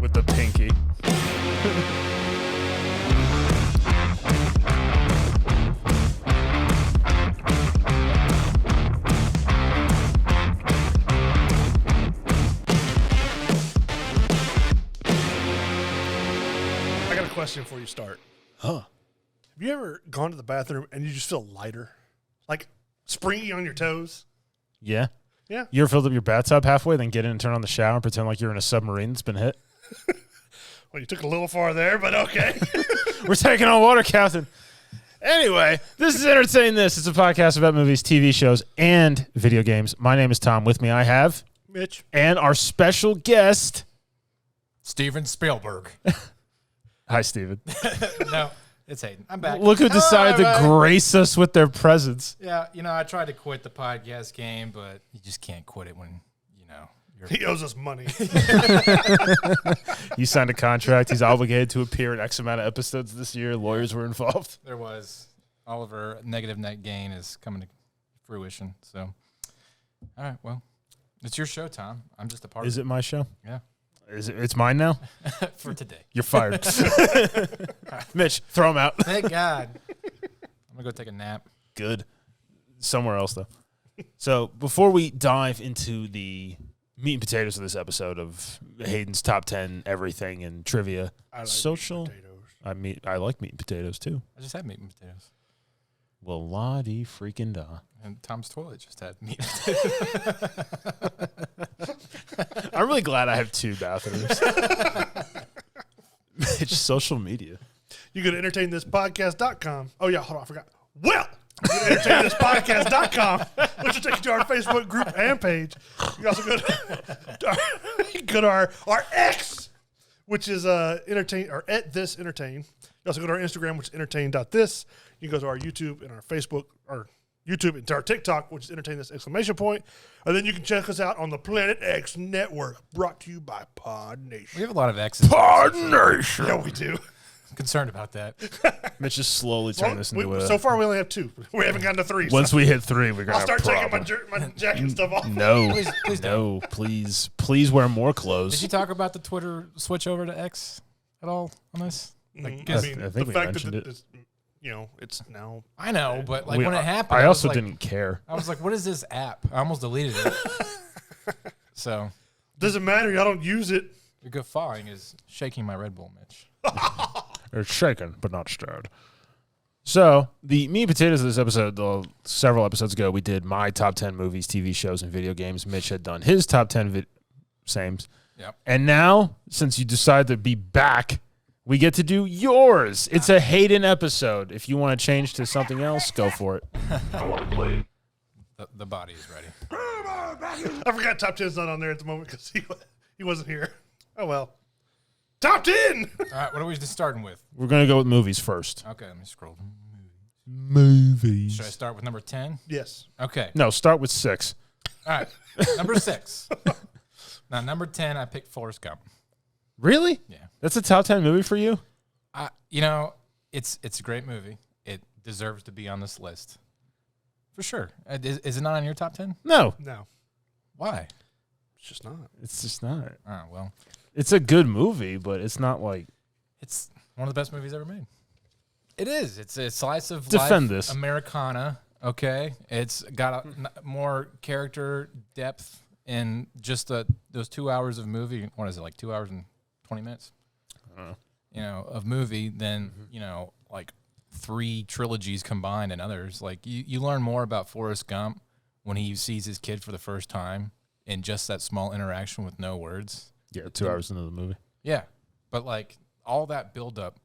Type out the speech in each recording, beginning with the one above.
With the pinky. I got a question before you start. Huh. Have you ever gone to the bathroom and you just feel lighter? Like springy on your toes? Yeah. Yeah. You ever filled up your bathtub halfway, then get in and turn on the shower and pretend like you're in a submarine that's been hit? Well, you took a little far there, but okay. We're taking on water, Captain. Anyway, this is Entertain This. It's a podcast about movies, TV shows, and video games. My name is Tom. With me, I have Mitch. and our special guest, Steven Spielberg. Hi, Steven. No, it's Hayden. I'm back. Look who decided to everybody. grace us with their presence. Yeah, I tried to quit the podcast game, but you just can't quit it when, you're... He owes us money. You signed a contract. He's obligated to appear in X amount of episodes this year. Lawyers were involved. There was. All of our negative net gain is coming to fruition. So, all right, well, it's your show, Tom. I'm just a part of it. Is it my show? Yeah. It's mine now? For today. You're fired. Mitch, throw him out. Thank God. I'm going to go take a nap. Good. Somewhere else, though. So before we dive into the meat and potatoes of this episode of Hayden's top 10 everything and trivia, I like social. meat and potatoes. I like meat and potatoes, too. I just had meat and potatoes. Well, la-dee freaking da. And Tom's toilet just had meat and potatoes. I'm really glad I have two bathrooms. It's social media. You go to entertainthispodcast.com. Oh, yeah, hold on, I forgot. Well, you go to entertainthispodcast.com, which will take you to our Facebook group and page. You also go to our X, which is entertain or at this entertain. You also go to our Instagram, which is entertain.this. You can go to our YouTube and our Facebook, or YouTube and to our TikTok, which is entertain this ! And then you can check us out on the Planet X network, brought to you by Pod We Nation. have a lot of X's. Pod Nation. Yeah, we do. Concerned about that. Mitch just slowly turned this into a... So far, we only have two. We haven't gotten to three. Once so we hit 3, we're going to I'll have start a taking problem. my jacket and stuff off. No, Please no, please wear more Did you clothes. talk about the Twitter switch over to X at all on this? I I think mean, we the fact mentioned that it. it's, it's now. I know, but like We- when it happened, I was also like- didn't care. I was like, "What is this app?" I almost deleted it. So Doesn't matter. Y'all don't use it. your guffawing is shaking my Red Bull, Mitch. It's shaken, but not stirred. So, the meat and potatoes of this episode, several episodes ago, we did my top 10 movies, TV shows, and video games. Mitch had done his top 10 sames. Yep. And now, since you decided to be back, we get to do yours. It's a Hayden episode. If you want to change to something else, go for it. The body is ready. I forgot top 10's not on there at the moment because he wasn't here. Oh, well. Top 10! All right, what are we just starting with? We're going to go with movies first. Okay, let me scroll. Movies. Should I start with number 10? Yes. Okay. No, start with 6. All right. Number 6. Now, number 10, I picked Forrest Gump. Really? Yeah. That's a top 10 movie for you? It's a great movie. It deserves to be on this list. For sure. Is it not on your top 10? No, No. Why? It's just not. it's just not. Oh, well, It's a good movie, but it's not like... it's one of the best movies ever made. It is. It's a slice of Defend life this. Americana, okay? It's got more character depth in just those 2 hours of movie. What is it, like 2 hours and 20 minutes? I don't know. Of movie than, like 3 trilogies combined and others. Like, you learn more about Forrest Gump when he sees his kid for the first time in just that small interaction with no words. Yeah, 2 hours into the movie. Yeah. But, like, all that buildup,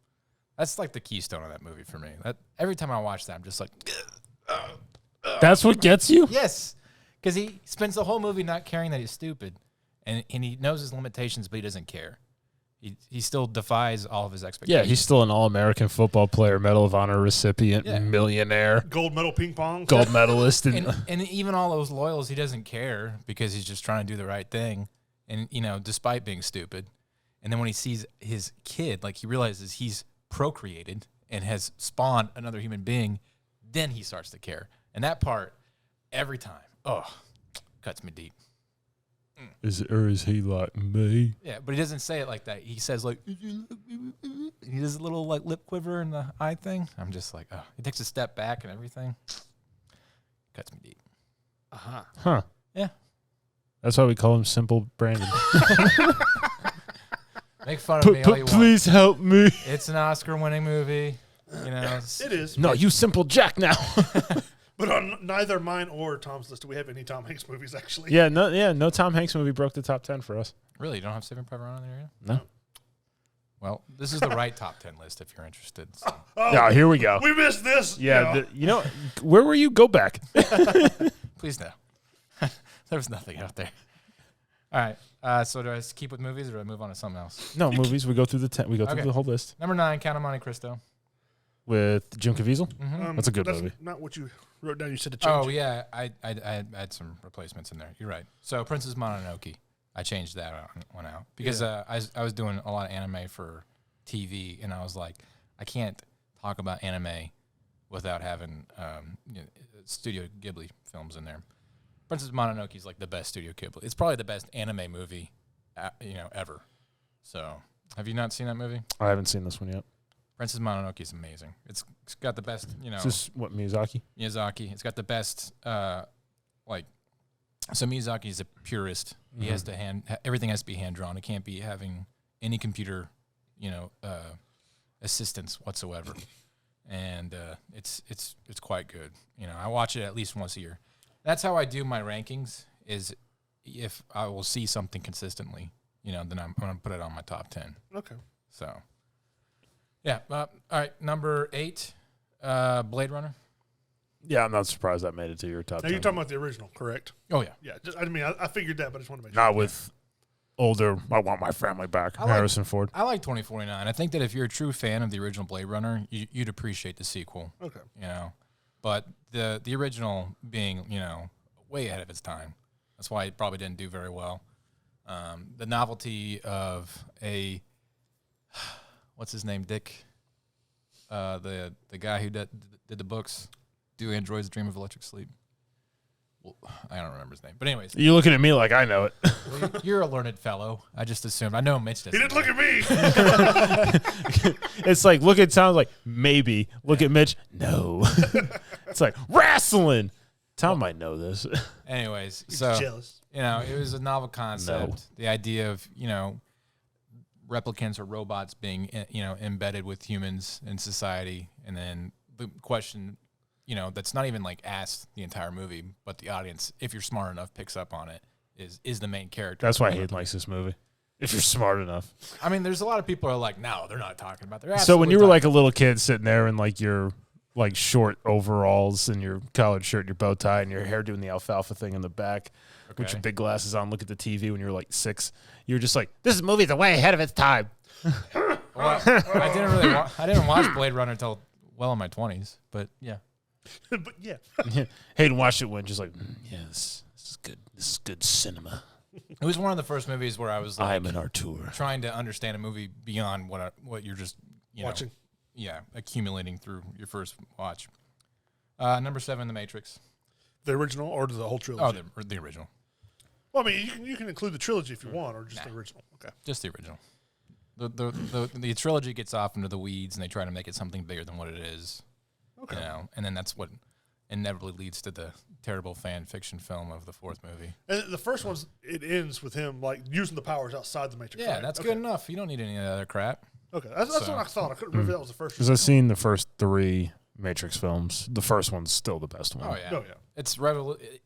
that's like the keystone of that movie for me. That every time I watch that, I'm just like, That's what gets you? yes. Because he spends the whole movie not caring that he's stupid. And he knows his limitations, but he doesn't care. He still defies all of his expectations. Yeah, he's still an All-American football player, Medal of Honor recipient, Yeah. millionaire, Gold medal ping pong. gold medalist. and even all those loyals, he doesn't care because he's just trying to do the right thing. And, despite being stupid. And then when he sees his kid, like he realizes he's procreated and has spawned another human being then he starts to care. And that part, every time, cuts me deep. Is he like me? Yeah, but he doesn't say it like that. He says like, he does a little like lip quiver in the eye thing. I'm just like, oh, he takes a step back and everything. Cuts me deep. Huh. Yeah. That's why we call him Simple Brandon. Make fun of me all you want. Please help me. It's an Oscar-winning movie. You know, It is. No, you Simple Jack now. But on neither mine or Tom's list do we have any Tom Hanks movies, actually. no Tom Hanks movie broke the top 10 for us. Really, you don't have Saving Private Ryan on there yet? No. Well, this is the right top 10 list if you're interested. So. Yeah, here we go. We missed this. Yeah, where were you? Go back. Please no. There was nothing out there. All right. So do I just keep with movies or do I move on to something else? No, movies. We go through the 10. We go through Okay. the whole list Number 9, Count of Monte Cristo. with Jim Caviezel. That's a good movie. Not what you wrote down. You said to change. Oh, yeah. I had some replacements in there. You're right. So Princess Mononoke. I changed that one out because I was doing a lot of anime for TV, and I was like, I can't talk about anime without having Studio Ghibli films in there. Princess Mononoke is like the best Studio Ghibli. It's probably the best anime movie, ever. So, have you not seen that movie? I haven't seen this one yet. Princess Mononoke is amazing. It's got the best, Is this what, Miyazaki? Miyazaki. It's got the best, so Miyazaki is a purist. He has to everything has to be hand drawn. It can't be having any computer, assistance whatsoever. And it's quite good. I watch it at least once a year. That's how I do my rankings. Is if I will see something consistently, then I'm going to put it on my top 10. Okay. So, yeah. All right, number 8, Blade Runner. Yeah, I'm not surprised that made it to your top 10. Now you're talking about the original, correct? Oh yeah. Yeah. I figured that, but I just want to make sure. Not with older, I want my family back, Harrison Ford. I like 2049. I think that if you're a true fan of the original Blade Runner, you'd appreciate the sequel. Okay. But the original being, way ahead of its time. That's why it probably didn't do very well. The novelty of what's his name, Dick? The guy who did the books, Do Androids Dream of Electric Sleep? Well, I don't remember his name. But anyways. You're looking at me like I know it. Well, you're a learned fellow. I just assumed. I know Mitch doesn't. He didn't look at me. It's like, look at Tom, like, maybe. Look at Mitch, no. It's like, wrestling. Tom might know this. Anyways, He's so, jealous. it was a novel concept. No. The idea of, replicants or robots being, embedded with humans in society. And then the question, that's not even like asked the entire movie, but the audience, if you're smart enough, picks up on it, is the main character. That's why Hayden likes this movie. If you're smart enough. I mean, there's a lot of people who are like, no, they're not talking about that. So when you were like a little kid sitting there in like your like short overalls and your collared shirt and your bow tie and your hair doing the alfalfa thing in the back with your big glasses on, look at the TV when you were like 6, you were just like, this movie's way ahead of its time. Well, I didn't watch Blade Runner until well in my 20s, but yeah. But yeah. Hayden watched it when just like, yes, this is good. This is good cinema. It was one of the first movies where I was like, I'm an Artur. trying to understand a movie beyond what you're just Watching. Accumulating through your first watch. Number 7, The Matrix. The original or the whole trilogy? Oh, the original. Well, I mean, you can include the trilogy if you want, or just the original. Okay. Just the original. The trilogy gets off into the weeds, and they try to make it something bigger than what it is. Okay. And then that's what inevitably leads to the terrible fan fiction film of the 4th movie. And the first one's, it ends with him like using the powers outside the Matrix. Yeah, right? that's Okay. good enough. You don't need any of that other crap. Okay, that's what I thought. I couldn't remember if that was the first. Because I've seen the first 3 Matrix films. The first one's still the best one. Oh yeah. It's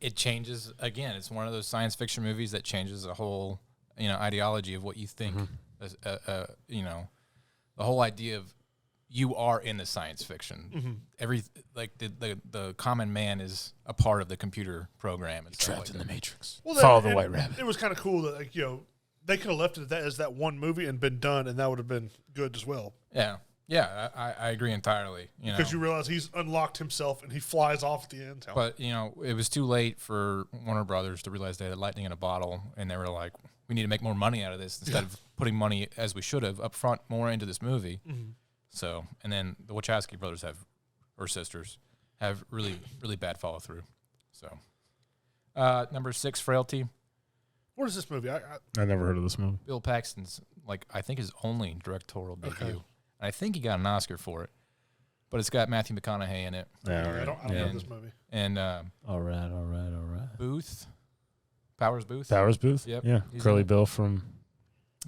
it changes again. It's one of those science fiction movies that changes the whole ideology of what you think. The whole idea of you are in the science fiction. The common man is a part of the computer program. And Trapped like in the Matrix. Well, Follow the White Rabbit. It was kind of cool that they could have left it as that one movie and been done, and that would have been good as well. Yeah, I agree entirely. Because you realize he's unlocked himself and he flies off at the end. But it was too late for Warner Brothers to realize they had lightning in a bottle, and they were like, we need to make more money out of this instead of putting money as we should have up front more into this movie. So, and then the Wachowski brothers or sisters have really, really bad follow through. So, number 6, Frailty. What is this movie? I never heard of this movie. Bill Paxton's I think his only directorial debut. Okay. And I think he got an Oscar for it, but it's got Matthew McConaughey in it. Yeah, all I right. don't know this movie. And All right. Booth, Powers Booth. Powers Booth? Yep. Yeah. He's Curly in it. Bill from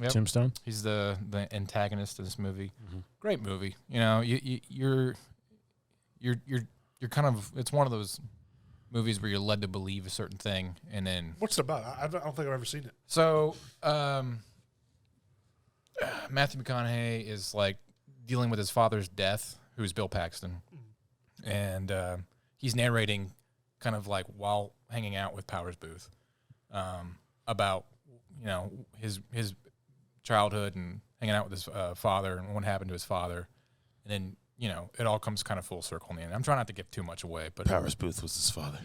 Yep. Tombstone. He's the antagonist of this movie. Mm-hmm. Great movie. You know, you're kind of, it's one of those movies where you're led to believe a certain thing, and then What's it about? I don't think I've ever seen it. so Matthew McConaughey is like dealing with his father's death, who's Bill Paxton, and he's narrating kind of like while hanging out with Powers Booth about his childhood and hanging out with his father and what happened to his father, and then it all comes kind of full circle in the end. I'm trying not to give too much away, but Powers Booth was his father.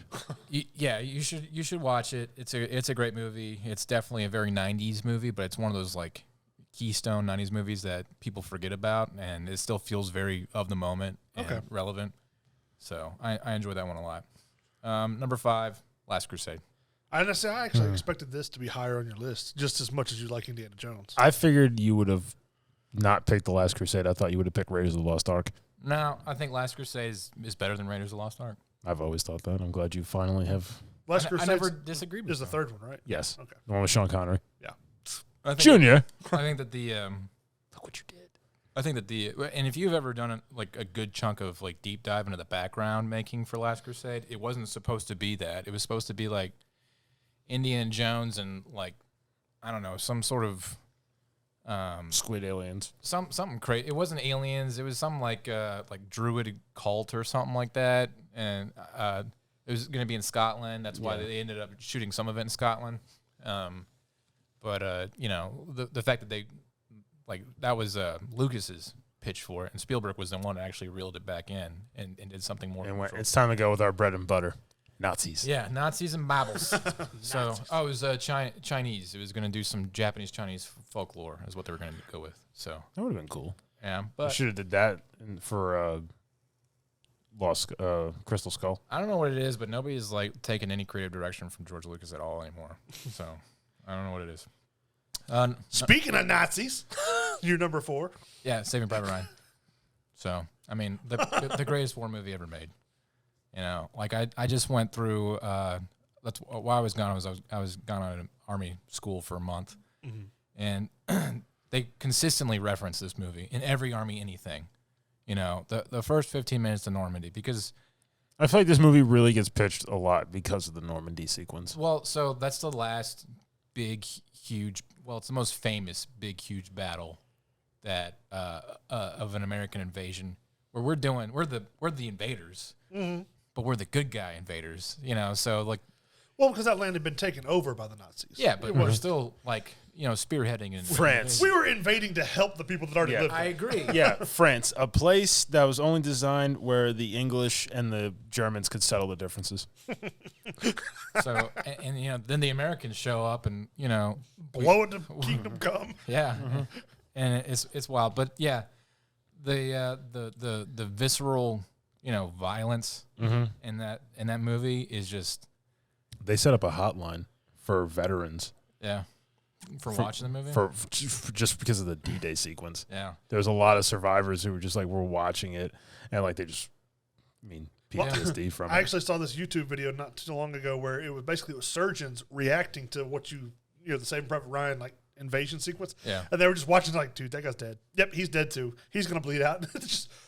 you should watch it. It's a great movie. It's definitely a very 90s movie, but it's one of those like keystone 90s movies that people forget about, and it still feels very of the moment and relevant. So I enjoy that one a lot. Number 5, Last Crusade. I actually expected this to be higher on your list, just as much as you like Indiana Jones. I figured you would have not picked The Last Crusade. I thought you would have picked Raiders of the Lost Ark. No, I think Last Crusade is better than Raiders of the Lost Ark. I've always thought that. I'm glad you finally have. Last I Crusade never disagreed with is the third one, right? Yes. Okay. The one with Sean Connery. Yeah. Junior. I think that the Look what you did. I think that and if you've ever done a good chunk of like deep dive into the background making for Last Crusade, it wasn't supposed to be that. It was supposed to be like Indiana Jones and like I don't know, some sort of Squid aliens. something crazy. It wasn't aliens. It was some like druid cult or something like that, and it was going to be in Scotland. That's why they ended up shooting some of it in Scotland. But the fact that they that was Lucas's pitch for it, and Spielberg was the one that actually reeled it back in and did something more. And it's time to go with our bread and butter. Nazis. Yeah, Nazis and Bibles. So, it was Chinese. It was going to do some Japanese-Chinese folklore is what they were going to go with. So That would have been cool. yeah, We but should have did that for Crystal Skull. I don't know what it is, but nobody's like taking any creative direction from George Lucas at all anymore. So I don't know what it is. Speaking of Nazis, you're number 4. Yeah, Saving Private Ryan. So I mean, the greatest war movie ever made. Like I just went through. That's while I was gone. I was gone on an army school for a month, and they consistently reference this movie in every army anything. The first 15 minutes of Normandy, because I feel like this movie really gets pitched a lot because of the Normandy sequence. well, so that's the last big, huge. Well, it's the most famous big, huge battle that of an American invasion where we're the invaders. But we're the good guy invaders, so like. Well, because that land had been taken over by the Nazis. Yeah, but we're still like, spearheading in France. We were invading to help the people that already lived there. I agree. Yeah, France, a place that was only designed where the English and the Germans could settle the differences. So, and then the Americans show up and, Blow it to kingdom come. yeah. And it's wild. But yeah, the visceral, violence in that movie is just. They set up a hotline for veterans. Yeah. For watching the movie? For just because of the D-Day sequence. Yeah. There's a lot of survivors who were just like, we're watching it, and like they just, PTSD from I it. actually saw this YouTube video not too long ago where it was surgeons reacting to what the Saving Private Ryan invasion sequence. Yeah. And they were just watching like, dude, that guy's dead. Yep, he's dead too. He's gonna bleed out.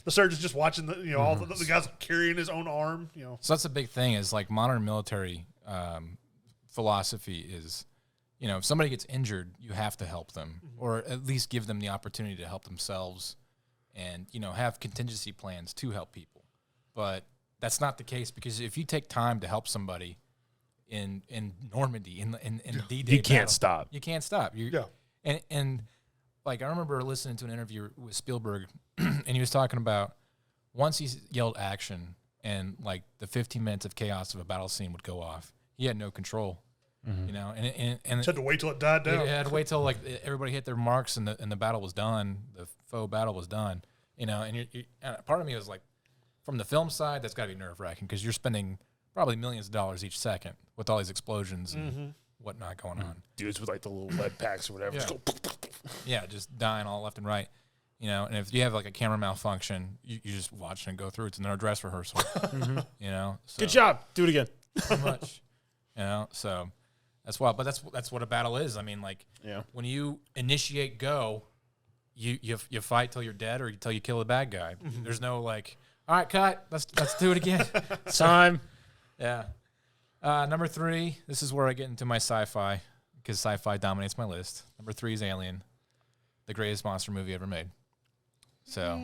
The surgeon's just watching all the guys carrying his own arm. So that's a big thing is like modern military philosophy is, if somebody gets injured, you have to help them or at least give them the opportunity to help themselves and, have contingency plans to help people. But that's not the case because if you take time to help somebody in Normandy, in D-Day You can't battle, stop. You can't stop. And like I remember listening to an interview with Spielberg and he was talking about once he yelled action and like the 15 minutes of chaos of a battle scene would go off, he had no control. And Just had to wait till it died down. he had to wait till like everybody hit their marks and the battle was done, the faux battle was done, and part of me was like, from the film side, that's got to be nerve-wracking because you're spending probably millions of dollars each second with all these explosions and whatnot going on. Dudes with like the little lead packs or whatever. Yeah. Just go. Yeah, just dying all left and right. And if you have like a camera malfunction, you just watch it go through. It's another dress rehearsal. So, Good job. Do it again. pretty much. So that's wild. But that's what a battle is. I mean, like, when you initiate go, you fight till you're dead or till you kill the bad guy. There's no like, all right, cut. Let's do it again. Time. Yeah. Number 3. This is where I get into my sci-fi because sci-fi dominates my list. Number 3 is Alien, the greatest monster movie ever made. So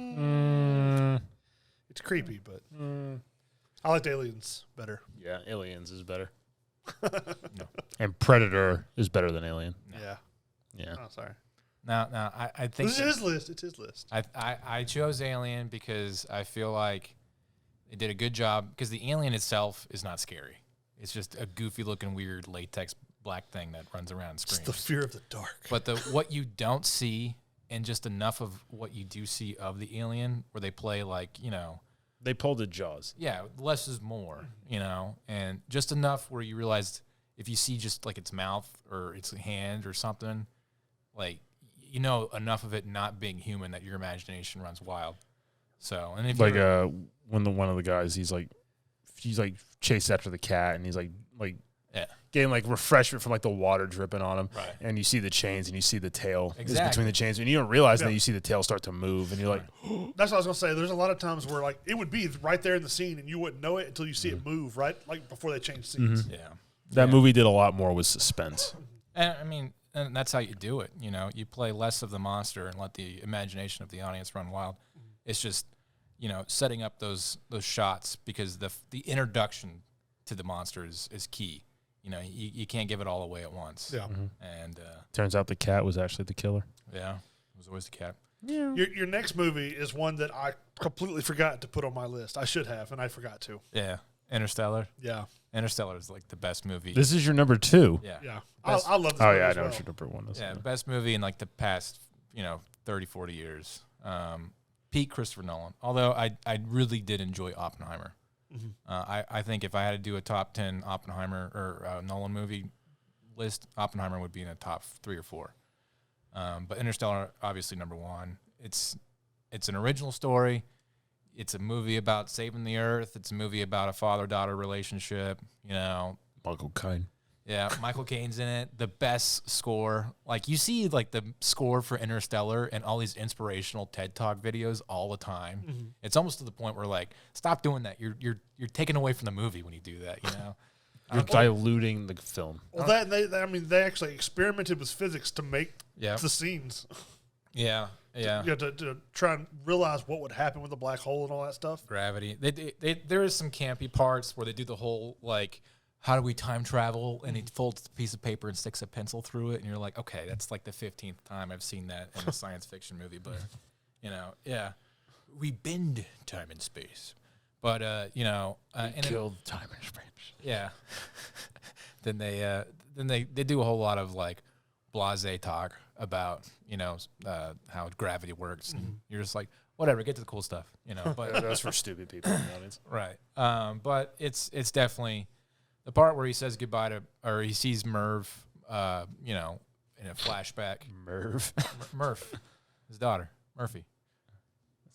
It's creepy, but I liked Aliens better. Yeah, Aliens is better. No. And Predator is better than Alien. Yeah. Yeah. Oh, sorry. Now, I think This is his list. It's his list. I chose Alien because I feel like they did a good job because the alien itself is not scary. It's just a goofy-looking, weird latex black thing that runs around and It's screams. the fear of the dark. But what you don't see, and just enough of what you do see of the alien, where they play like, They pulled the Jaws. yeah, less is more, and just enough where you realize if you see just like its mouth or its hand or something, like, enough of it not being human that your imagination runs wild. So, and if Like you're- when one of the guys he's like chased after the cat and he's like yeah. getting like refreshment from like the water dripping on him. Right. And you see the chains and you see the tail is Exactly. between the chains and you don't realize Yeah. that you see the tail start to move and you're like, That's what I was gonna say. There's a lot of times where like it would be right there in the scene and you wouldn't know it until you see it move, right? Like before they change scenes. yeah. that movie did a lot more with suspense. And I mean, and that's how you do it. You play less of the monster and let the imagination of the audience run wild. It's just, setting up those shots because the introduction to the monster is key. You can't give it all away at once. Yeah. And Turns out the cat was actually the killer. yeah, it was always the cat. Your next movie is one that I completely forgot to put on my list. I should have, and I forgot to. Yeah, Interstellar. Yeah. Interstellar is like the best movie. This is your number 2. yeah, Yeah. Best- I love this Oh movie yeah, I as know well. what your number 1 is. Yeah, best movie in like the past, 30, 40 years. Peak Christopher Nolan. Although I really did enjoy Oppenheimer. I think if I had to do a top 10 Oppenheimer or Nolan movie list, Oppenheimer would be in the top 3 or 4. But Interstellar, obviously number 1. It's an original story. It's a movie about saving the Earth. It's a movie about a father-daughter relationship. Michael Caine. Yeah, Michael Caine's in it. The best score. Like, you see, like, the score for Interstellar and all these inspirational TED Talk videos all the time. It's almost to the point where, like, stop doing that. You're taking away from the movie when you do that, You're diluting the film. Well, they actually experimented with physics to make Yeah. the scenes. Yeah. To try and realize what would happen with the black hole and all that stuff. Gravity. There is some campy parts where they do the whole, like, how do we time travel? And he folds a piece of paper and sticks a pencil through it. And you're like, okay, that's like the 15th time I've seen that in a science fiction movie. But, yeah. We bend time and space. But, and Killed time and space. yeah. then they do a whole lot of, like, blasé talk about, how gravity works. And you're just like, whatever, get to the cool stuff, But That's for stupid people in the audience. right. But it's definitely the part where he says goodbye to, or he sees Merv, in a flashback. Murph, his daughter, Murphy.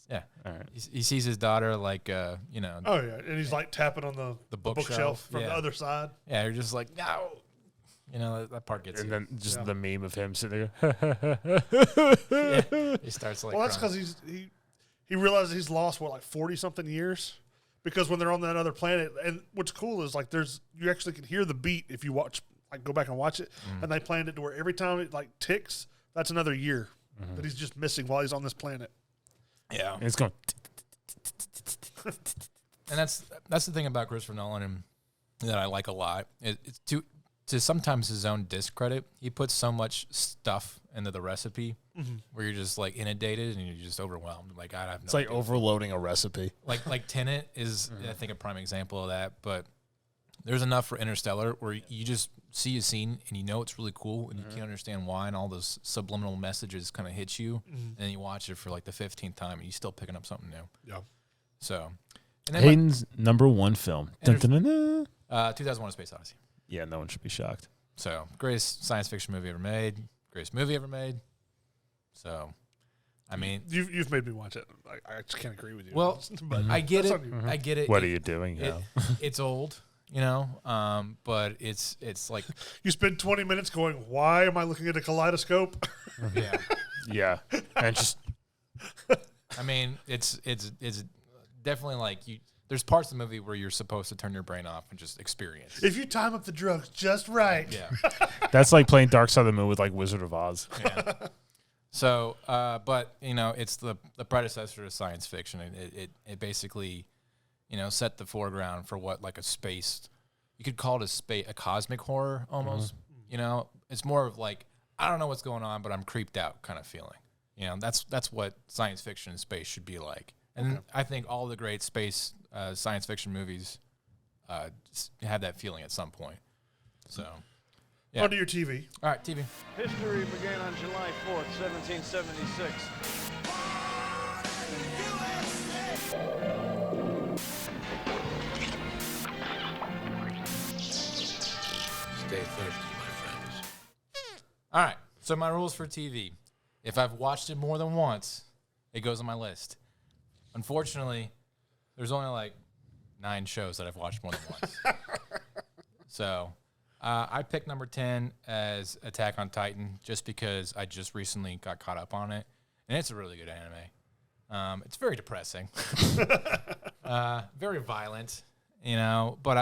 Yeah. All right. He sees his daughter, like, Oh yeah, and he's like tapping on the bookshelf from the other side. Yeah, you're just like, no. That part gets And you. then just Yeah. the meme of him sitting there. Yeah. He starts like. Well, that's crying. because he realizes he's lost like 40-something years, because when they're on that other planet, and what's cool is like you actually can hear the beat if you watch, like, go back and watch it, and they planned it to where every time it like ticks, that's another year that he's just missing while he's on this planet. Yeah. And it's going. And that's the thing about Christopher Nolan and that I like a lot. It's to sometimes his own discredit, he puts so much stuff into the recipe where you're just like inundated and you're just overwhelmed. Like, I have no It's like idea. overloading a recipe. Like Tenet is I think a prime example of that. But there's enough for Interstellar where you just see a scene and it's really cool and you can't understand why, and all those subliminal messages kind of hit you, and then you watch it for like the 15th time and you're still picking up something new. Yeah. So And then Hayden's #1 film. Dun, And dun, dun, dun. 2001: A Space Odyssey. Yeah, no one should be shocked. So greatest science fiction movie ever made. Greatest movie ever made. So, I mean, You've made me watch it. I just can't agree with you. well, but I get that's it. on you. I get it. What are you doing? It's old, but it's like You spend 20 minutes going, why am I looking at a kaleidoscope? yeah. Yeah, and just I mean, it's definitely like you. There's parts of the movie where you're supposed to turn your brain off and just experience. If you time up the drugs just right. Yeah. that's like playing Dark Side of the Moon with like Wizard of Oz. Yeah. So, but it's the predecessor to science fiction. It basically, set the foreground for what like a space. You could call it a cosmic horror almost. It's more of like I don't know what's going on, but I'm creeped out kind of feeling. That's what science fiction in space should be like. And I think all the great space science fiction movies have that feeling at some point. So, yeah. Onto your TV. All right, TV. History began on July 4th, 1776. Stay thirsty, my friends. All right, so my rules for TV. If I've watched it more than once, it goes on my list. Unfortunately, there's only like 9 shows that I've watched more than once. So I picked number 10 as Attack on Titan just because I just recently got caught up on it. And it's a really good anime. It's very depressing. Very violent, but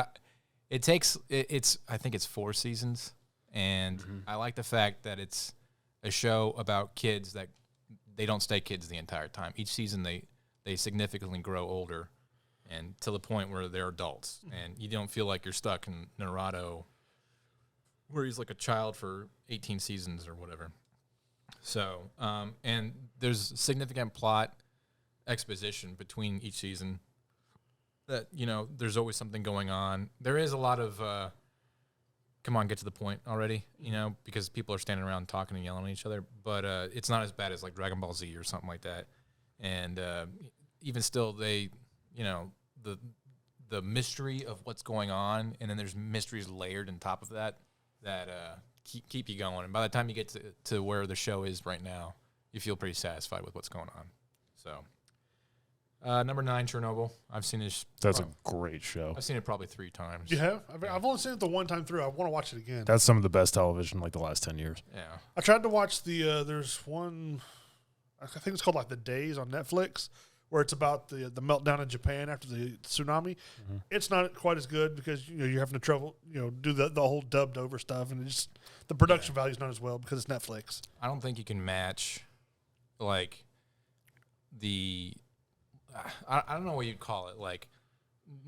I think it's 4 seasons. And I like the fact that it's a show about kids that they don't stay kids the entire time. Each season they significantly grow older and to the point where they're adults. And you don't feel like you're stuck in Naruto where he's like a child for 18 seasons or whatever. So, and there's significant plot exposition between each season that, there's always something going on. There is a lot of, come on, get to the point already, because people are standing around talking and yelling at each other. But it's not as bad as like Dragon Ball Z or something like that. And even still, they, the mystery of what's going on, and then there's mysteries layered on top of that keep you going. And by the time you get to where the show is right now, you feel pretty satisfied with what's going on. So, number 9, Chernobyl. I've seen this. That's a great show. I've seen it probably 3 times. You have? I've only seen it the one time through. I want to watch it again. That's some of the best television like the last 10 years. Yeah. I tried to watch there's one, I think it's called like The Days on Netflix, where it's about the meltdown in Japan after the tsunami. Mm-hmm. It's not quite as good because you're having to trouble do the whole dubbed over stuff, and the production value is not as well because it's Netflix. I don't think you can match like the I don't know what you'd call it. Like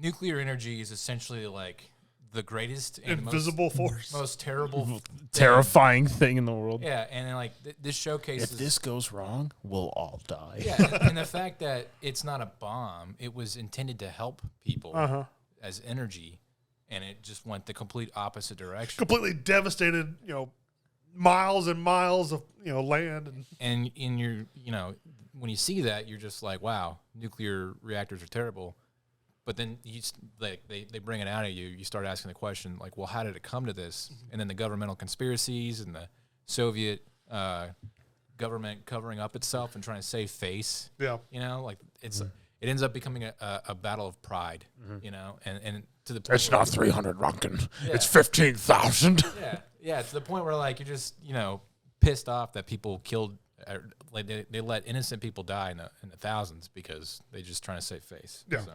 nuclear energy is essentially like the greatest and invisible force, most terrible, terrifying thing in the world. Yeah, and then, like this showcases. If this goes wrong, we'll all die. Yeah, and the fact that it's not a bomb, it was intended to help people as energy, and it just went the complete opposite direction. Completely devastated, miles and miles of land, and in your when you see that, you're just like, wow, nuclear reactors are terrible. But then they bring it out of you. You start asking the question, like, well, how did it come to this? And then the governmental conspiracies and the Soviet government covering up itself and trying to save face. Yeah. It ends up becoming a battle of pride, and to the point it's not 300 Runkin. Yeah. It's 15,000. Yeah, to the point where like you're just pissed off that people killed. Like they let innocent people die in the thousands because they just trying to save face. Yeah. So.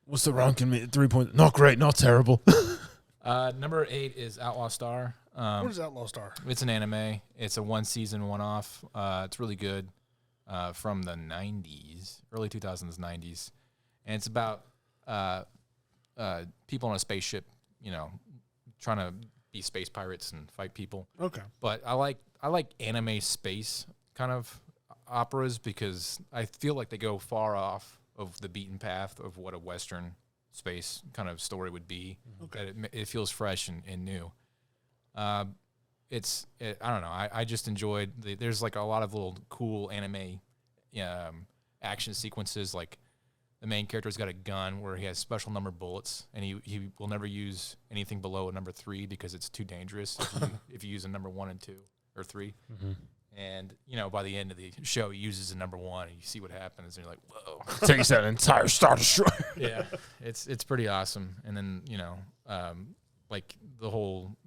What's the Runkin? 3 points. Not great, not terrible. Number 8 is Outlaw Star. What is Outlaw Star? It's an anime. It's a 1-season, one-off. It's really good. From the 90s, early 2000s, 90s, and it's about people on a spaceship, trying to be space pirates and fight people. Okay. But I like anime space kind of operas because I feel like they go far off of the beaten path of what a Western space kind of story would be. Okay. That it feels fresh and new. I don't know. I just enjoyed there's like a lot of little cool anime action sequences. Like the main character's got a gun where he has special number bullets, and he will never use anything below a number 3 because it's too dangerous if you use a number 1 and 2 or 3. Mm-hmm. And, by the end of the show, he uses a number 1, and you see what happens, and you're like, whoa. Takes out an entire Star Destroyer. Yeah, it's pretty awesome. And then, like the whole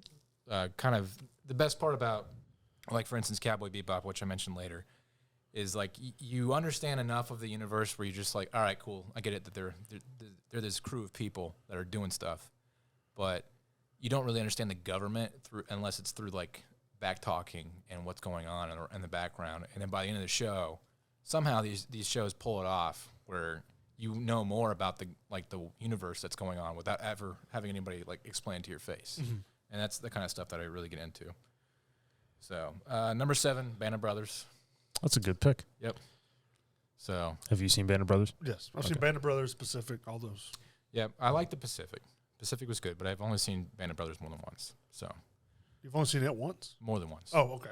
kind of the best part about, like, for instance, Cowboy Bebop, which I mentioned later, is like you understand enough of the universe where you're just like, all right, cool, I get it that they're this crew of people that are doing stuff, but you don't really understand the government unless it's through like back talking and what's going on in the background. And then by the end of the show, somehow these shows pull it off where you know more about the universe that's going on without ever having anybody like explain it to your face. Mm-hmm. And that's the kind of stuff that I really get into. So number 7, Band of Brothers. That's a good pick. Yep. So have you seen Band of Brothers? Yes, I've seen Band of Brothers, Pacific, all those. Yeah, I like the Pacific. Pacific was good, but I've only seen Band of Brothers more than once. So you've only seen it once? More than once. Oh, okay.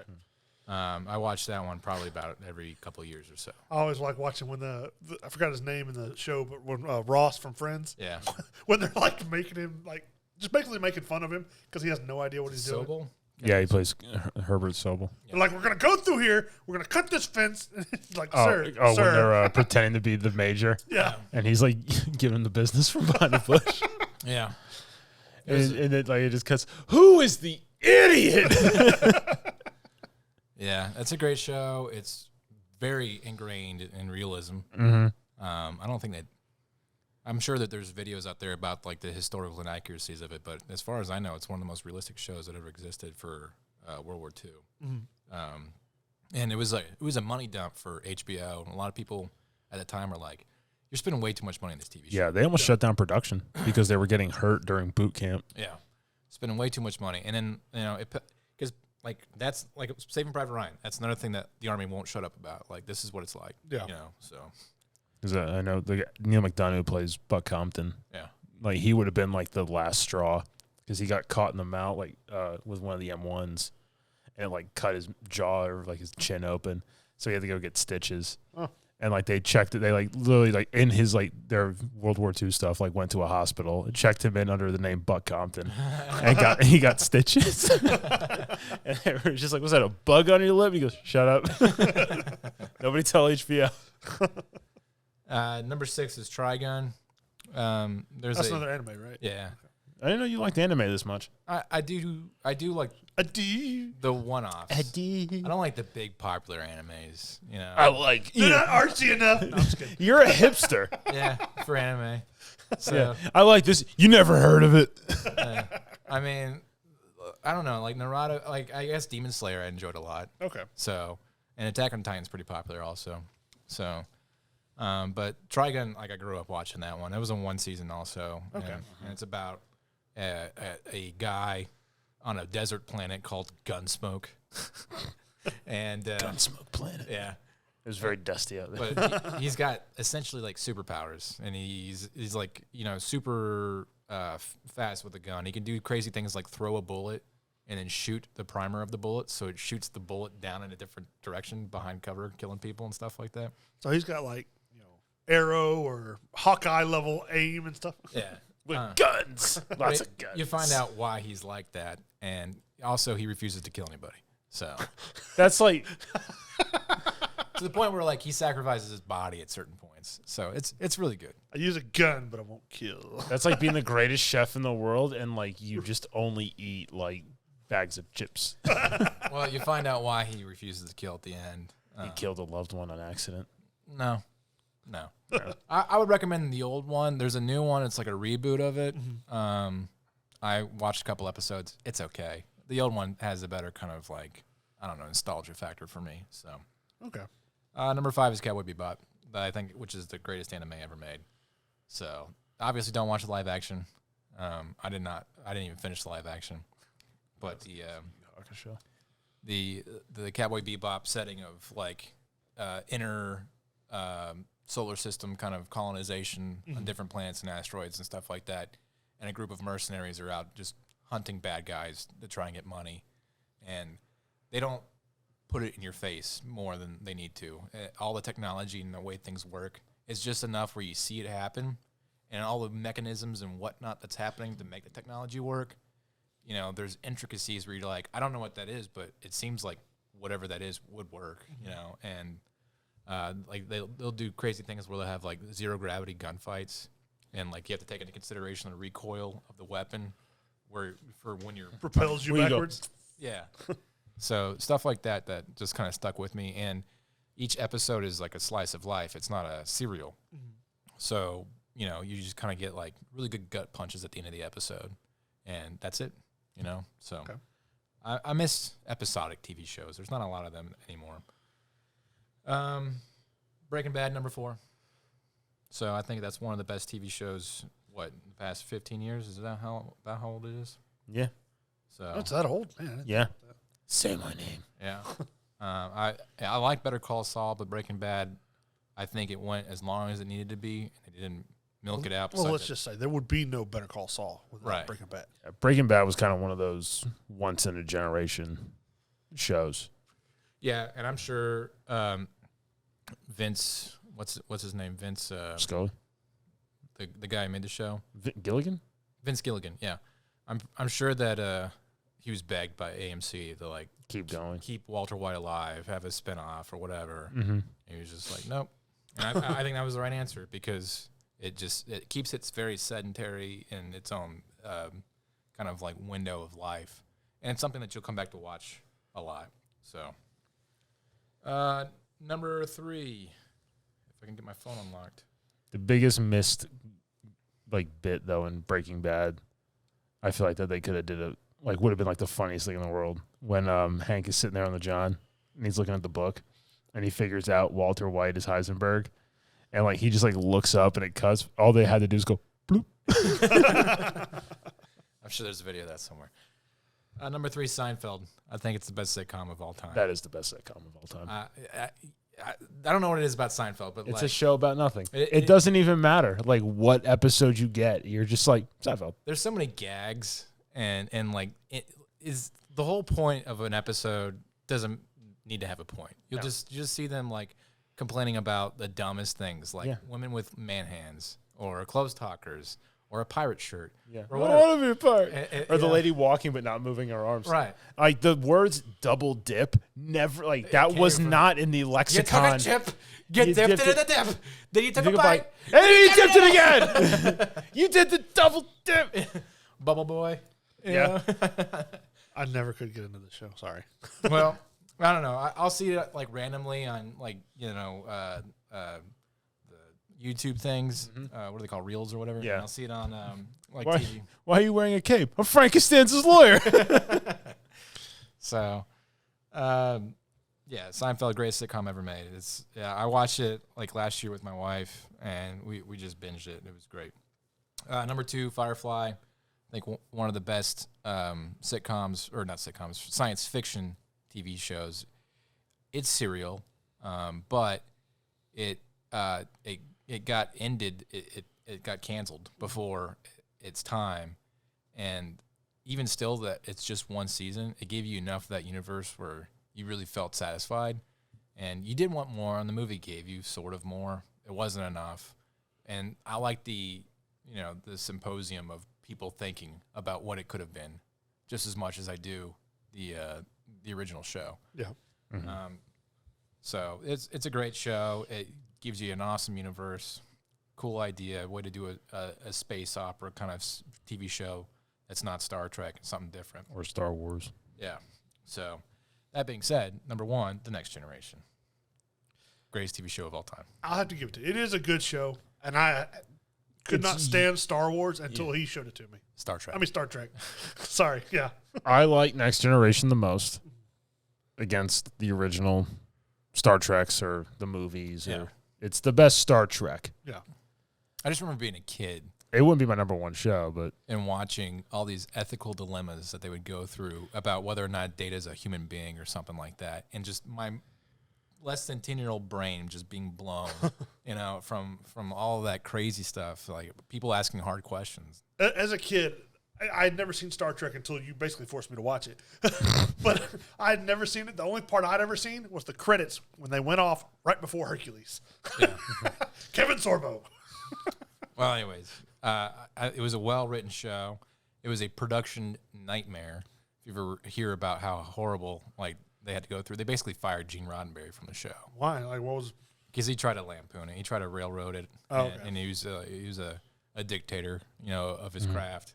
I watched that one probably about every couple of years or so. I always like watching when I forgot his name in the show, but when Ross from Friends, yeah, when they're like making him like just basically making fun of him because he has no idea what he's doing. Yeah, he plays Herbert Sobel. They're like, we're gonna go through here. We're gonna cut this fence. He's like, sir. When they're pretending to be the major. Yeah, and he's like giving the business from behind the bush. Yeah, and it like it just cuts. Who is the idiot? Yeah, that's a great show. It's very ingrained in realism. Mm-hmm. I don't think that. I'm sure that there's videos out there about like the historical inaccuracies of it, but as far as I know, it's one of the most realistic shows that ever existed for World War II. Mm-hmm. And it was a money dump for HBO, and a lot of people at the time were like, "You're spending way too much money on this TV show." Yeah, they almost shut down production because they were getting hurt during boot camp. Yeah, spending way too much money, and then because like that's like Saving Private Ryan. That's another thing that the Army won't shut up about. Like this is what it's like. Yeah, so. Because I know Neil McDonough who plays Buck Compton. Yeah, like he would have been like the last straw because he got caught in the mouth like with one of the M1s, and it like cut his jaw or like his chin open, so he had to go get stitches. Oh. And like they checked it, they like literally like in his like their World War II stuff like went to a hospital, checked him in under the name Buck Compton, and he got stitches. And they were just like, "Was that a bug on your lip?" He goes, "Shut up, nobody tell HBO." Number 6 is Trigun. That's another anime, right? Yeah. I didn't know you liked anime this much. I do like the one-offs. I don't like the big popular animes. I like. They're not artsy enough. No, I'm just kidding. You're a hipster. Yeah, for anime. So yeah, I like this. You never heard of it. I mean, I don't know. Like Naruto. Like I guess Demon Slayer I enjoyed a lot. Okay. So and Attack on Titan's pretty popular also. So. But Trigun, like I grew up watching that one. It was in one season also. Okay. And it's about a guy on a desert planet called Gunsmoke. And Gunsmoke Planet. Yeah. It was very dusty out there. But he's got essentially like superpowers, and he's like super fast with a gun. He can do crazy things like throw a bullet and then shoot the primer of the bullet, so it shoots the bullet down in a different direction behind cover, killing people and stuff like that. So he's got like Arrow or Hawkeye level aim and stuff. Yeah. With guns. Lots of guns. You find out why he's like that, and also he refuses to kill anybody. So that's like to the point where like he sacrifices his body at certain points. So it's really good. I use a gun, but I won't kill. That's like being the greatest chef in the world, and like you just only eat like bags of chips. Well, you find out why he refuses to kill at the end. He killed a loved one on accident. No. I would recommend the old one. There's a new one. It's like a reboot of it. Mm-hmm. I watched a couple episodes. It's okay. The old one has a better kind of like, I don't know, nostalgia factor for me. So okay. Number 5 is Cowboy Bebop, I think, which is the greatest anime ever made. So obviously, don't watch the live action. I didn't even finish the live action, but the Cowboy Bebop setting of like inner solar system kind of colonization on different planets and asteroids and stuff like that, and a group of mercenaries are out just hunting bad guys to try and get money, and they don't put it in your face more than they need to. All the technology and the way things work, It's just enough where you see it happen, and all the mechanisms and whatnot that's happening to make the technology work. You know, there's intricacies where you're like, I don't know what that is, but it seems like whatever that is would work. You know, and like they'll do crazy things where they'll have like zero gravity gunfights, and like you have to take into consideration the recoil of the weapon, where for when you're Propels you backwards. yeah. So stuff like that just kind of stuck with me. And each episode is like a slice of life. It's not a serial. So, you know, you just kind of get like really good gut punches at the end of the episode. And that's it, you know? So I miss episodic TV shows. There's not a lot of them anymore. Breaking Bad, number 4. So I think that's one of the best TV shows, in the past 15 years? Is that about how old it is? Yeah. So That's that old, man. Yeah. Say my name. yeah. I like Better Call Saul, but Breaking Bad, I think it went as long as it needed to be. They didn't milk it out. Well, let's just say there would be no Better Call Saul without Breaking Bad. Breaking Bad was kind of one of those once in a generation shows. Yeah, and I'm sure Vince, what's his name? Vince Scully? The guy who made the show. Gilligan? Vince Gilligan, yeah. I'm sure that he was begged by AMC to like Keep going. keep Walter White alive, have a spinoff or whatever. Mm-hmm. And he was just like, nope. And I think that was the right answer because it keeps it very sedentary in its own kind of like window of life, and it's something that you'll come back to watch a lot. So, number 3, if I can get my phone unlocked. The biggest missed bit though in Breaking Bad, I feel like that they could have did would have been like the funniest thing in the world when Hank is sitting there on the John and he's looking at the book and he figures out Walter White is Heisenberg and like he just like looks up and it cuts. All they had to do is go bloop. I'm sure there's a video of that somewhere. Number 3, Seinfeld. I think it's the best sitcom of all time. That is the best sitcom of all time. I don't know what it is about Seinfeld, but it's a show about nothing. It doesn't even matter like what episode you get. You're just like Seinfeld. There's so many gags and like it is the whole point of an episode doesn't need to have a point. You'll just see them like complaining about the dumbest things like women with man hands or clothes talkers or a pirate shirt. Yeah. Or I whatever. want to be a pirate. Or the lady walking but not moving her arms. Right. Like the words double dip never that was not in the You lexicon. took a chip, you dipped it in the dip, then you took a bite, and then you dipped it again. You did the double dip. Bubble Boy. Yeah. I never could get into the show. Sorry. Well, I don't know. I'll see it like randomly on like, the YouTube things. What do they call Reels or whatever? Yeah. And I'll see it on like Why, TV. why are you wearing a cape? I'm Frank Costanza's lawyer. So, yeah, Seinfeld, greatest sitcom ever made. I watched it like last year with my wife, and we just binged it. It was great. Number 2, Firefly. I think one of the best sitcoms, or not sitcoms, science fiction TV shows. It's serial, but it got ended. It got canceled before its time, and even still, that it's just one season. It gave you enough of that universe where you really felt satisfied, and you did want more. And the movie gave you sort of more. It wasn't enough, and I like the symposium of people thinking about what it could have been, just as much as I do the original show. Yeah. Mm-hmm. So it's a great show. It gives you an awesome universe, cool idea, way to do a space opera kind of TV show that's not Star Trek, something different. Or Star Wars. Yeah. So that being said, number 1, The Next Generation. Greatest TV show of all time. I'll have to give it to you. It is a good show, and I could not stand Star Wars until he showed it to me. Star Trek. I mean, Star Trek. Sorry. Yeah. I like Next Generation the most against the original Star Treks or the movies. Yeah. Or it's the best Star Trek. Yeah. I just remember being a kid It wouldn't be my number 1 show, but and watching all these ethical dilemmas that they would go through about whether or not Data is a human being or something like that. And just my less than 10-year-old brain just being blown, from all of that crazy stuff, like people asking hard questions. As a kid, I had never seen Star Trek until you basically forced me to watch it. But I had never seen it. The only part I'd ever seen was the credits when they went off right before Hercules. Yeah. Kevin Sorbo. Well, anyways, it was a well-written show. It was a production nightmare. If you ever hear about how horrible they had to go through, they basically fired Gene Roddenberry from the show. Why? Like, what was? Because he tried to lampoon it. He tried to railroad it, and he was a dictator, of his craft.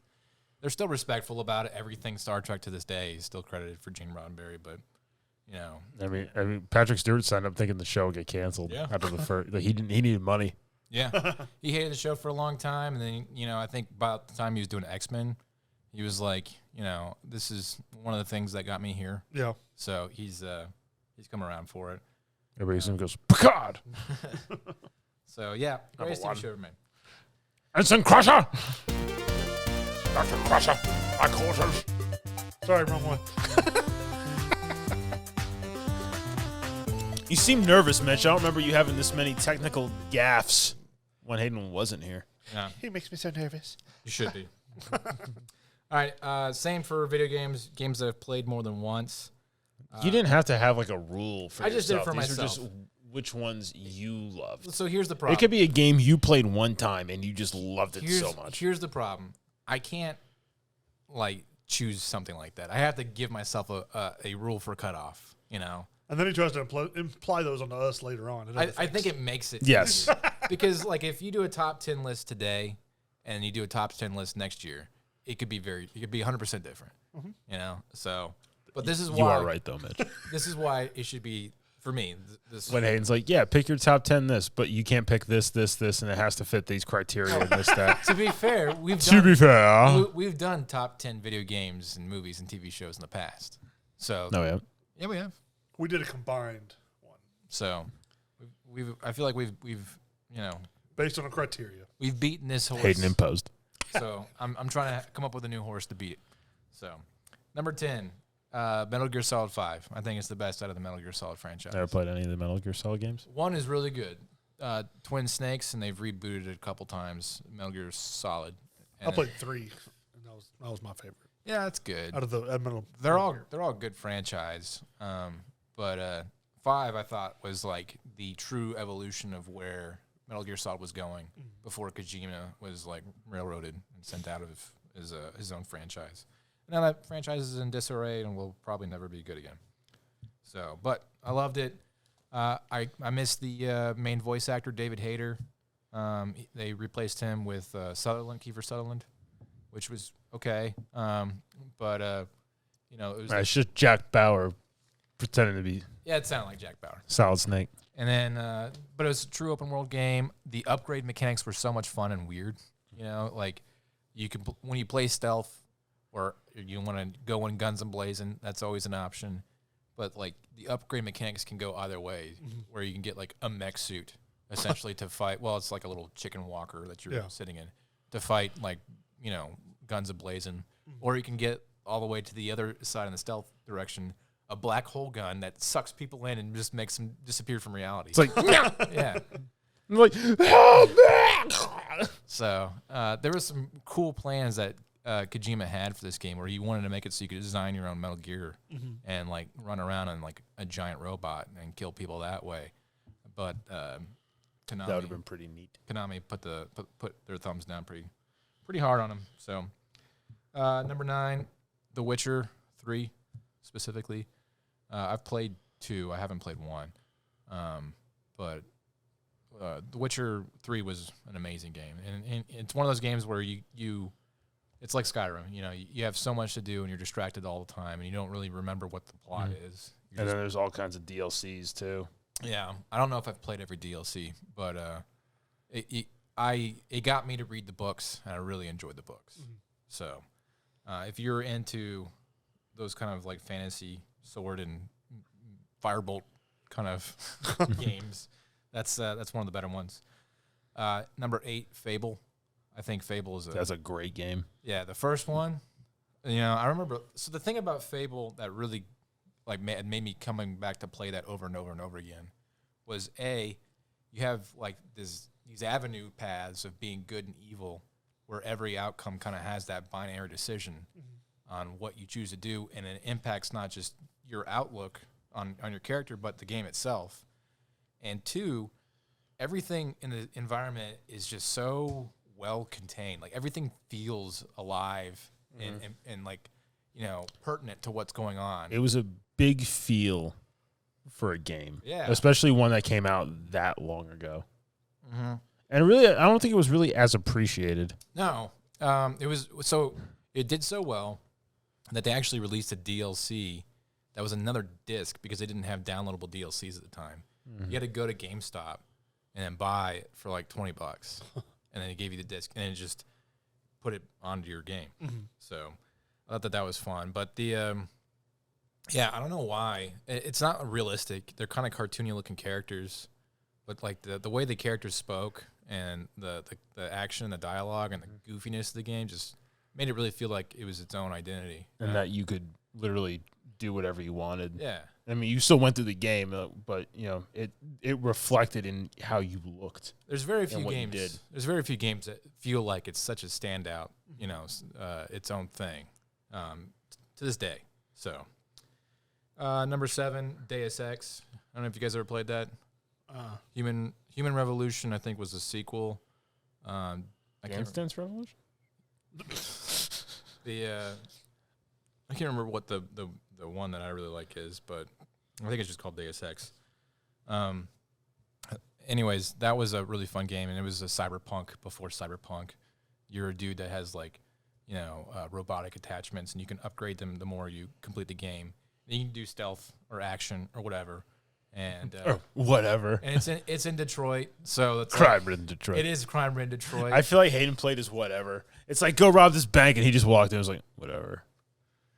They're still respectful about it. Everything Star Trek to this day is still credited for Gene Roddenberry, but I mean, Patrick Stewart signed up thinking the show would get canceled after the first. He needed money. Yeah, he hated the show for a long time, and then I think about the time he was doing X-Men, he was like, this is one of the things that got me here. Yeah. So he's come around for it. Everybody soon goes, Picard! So, yeah, greatest TV show ever made. Ensign Crusher! Dr. Crusher, my quarters. Sorry, wrong one. You seem nervous, Mitch. I don't remember you having this many technical gaffes when Hayden wasn't here. Yeah, He makes me so nervous. you should be. All right, same for video games that I've played more than once. You didn't have to have like a rule for I just did it yourself. for These are myself. just which ones you loved. So here's the problem. It could be a game you played one time and you just loved it so much. Here's the problem. I can't choose something like that. I have to give myself a rule for cutoff. And then he tries to imply those onto us later on. I think it makes it Yes. because if you do a top 10 list today and you do a top 10 list next year, it could be 100% different. So, but this is why You are right though, Mitch. This is why it should be for me. When Hayden's like, yeah, pick your top 10 this, but you can't pick this, and it has to fit these criteria and this, that. To be fair, we've done top 10 video games and movies and TV shows in the past. So No, yeah, we have. we did a combined one So I feel like we've based on a criteria. we've beaten this horse. Hayden imposed. So I'm trying to come up with a new horse to beat it. So number 10, Metal Gear Solid 5. I think it's the best out of the Metal Gear Solid franchise. Never played any of the Metal Gear Solid games? One is really good. Twin Snakes, and they've rebooted it a couple times. Metal Gear Solid. I played 3, and that was my favorite Yeah, that's good. out of the Metal. They're all good franchise. But 5 I thought was the true evolution of where Metal Gear Solid was going before Kojima was railroaded and sent out of his own franchise. Now that franchise is in disarray and will probably never be good again. So, but I loved it. I missed the main voice actor, David Hayter. They replaced him with Kiefer Sutherland, which was okay. But it was It's just Jack Bauer pretending to be it sounded like Jack Bauer. Solid Snake. And then, but it was a true open world game. The upgrade mechanics were so much fun and weird. You can when you play stealth, or you want to go in guns and blazing, that's always an option. But the upgrade mechanics can go either way, where you can get a mech suit essentially to fight. Well, it's like a little chicken walker that you're sitting in to fight guns a blazing, or you can get all the way to the other side in the stealth direction. A black hole gun that sucks people in and just makes them disappear from reality. It's like, yeah. I'm like, oh, So there was some cool plans that Kojima had for this game, where he wanted to make it so you could design your own Metal Gear and run around on a giant robot and kill people that way. But Konami, that would have been pretty neat. Konami put their thumbs down pretty hard on him. So number 9, The Witcher 3 specifically. I've played 2. I haven't played 1. But The Witcher 3 was an amazing game. And it's one of those games where you it's like Skyrim. You have so much to do and you're distracted all the time and you don't really remember what the plot is. And then there's all kinds of DLCs too. Yeah. I don't know if I've played every DLC, but it got me to read the books, and I really enjoyed the books. So if you're into those kind of fantasy sword and firebolt kind of games, that's one of the better ones. Number 8, Fable. I think Fable is That's a great game. Yeah, the first one. I remember. So the thing about Fable that really made me coming back to play that over and over and over again was you have these avenue paths of being good and evil, where every outcome kind of has that binary decision on what you choose to do, and it impacts not just your outlook on your character, but the game itself. And 2, everything in the environment is just so well contained. Like everything feels alive and like, pertinent to what's going on. It was a big feel for a game. Yeah. Especially one that came out that long ago. Mm-hmm. And really, I don't think it was really as appreciated. No. It did so well that they actually released a DLC that was another disc because they didn't have downloadable DLCs at the time. You had to go to GameStop and then buy it for like $20, and then they gave you the disc, and then just put it onto your game. So I thought that was fun. But the I don't know why it's not realistic. They're kind of cartoony looking characters, but like the way the characters spoke and the action, the dialogue, and the goofiness of the game just made it really feel like it was its own identity, and that you could literally do whatever you wanted. Yeah. I mean, you still went through the game, but it reflected in how you looked. There's very few what you games. did. There's very few games that feel like it's such a standout, its own thing, to this day. So, number 7, Deus Ex. I don't know if you guys ever played that. Human Revolution, I think, was a sequel. I Dance Dance Revolution. I can't remember what the one that I really like is, but I think it's just called Deus Ex. Anyways, that was a really fun game, and it was a cyberpunk before cyberpunk. You're a dude that has robotic attachments, and you can upgrade them the more you complete the game. And you can do stealth or action or whatever, and whatever. And it's in Detroit, so it's crime-ridden Detroit. It is crime-ridden Detroit. I feel like Hayden played as whatever. It's like, go rob this bank, and he just walked in and was like, whatever.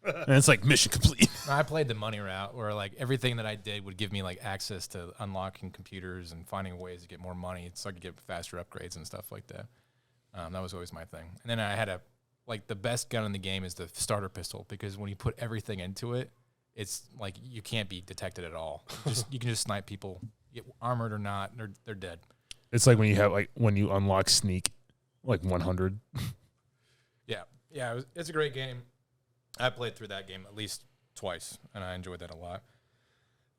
And it's like mission complete. I played the money route, where like everything that I did would give me like access to unlocking computers and finding ways to get more money, so I could get faster upgrades and stuff like that. That was always my thing. And then I had the best gun in the game is the starter pistol, because when you put everything into it, it's like you can't be detected at all. You can just snipe people, get armored or not, they're dead. It's like when you unlock sneak, like 100. Yeah, it's a great game. I played through that game at least twice, and I enjoyed that a lot.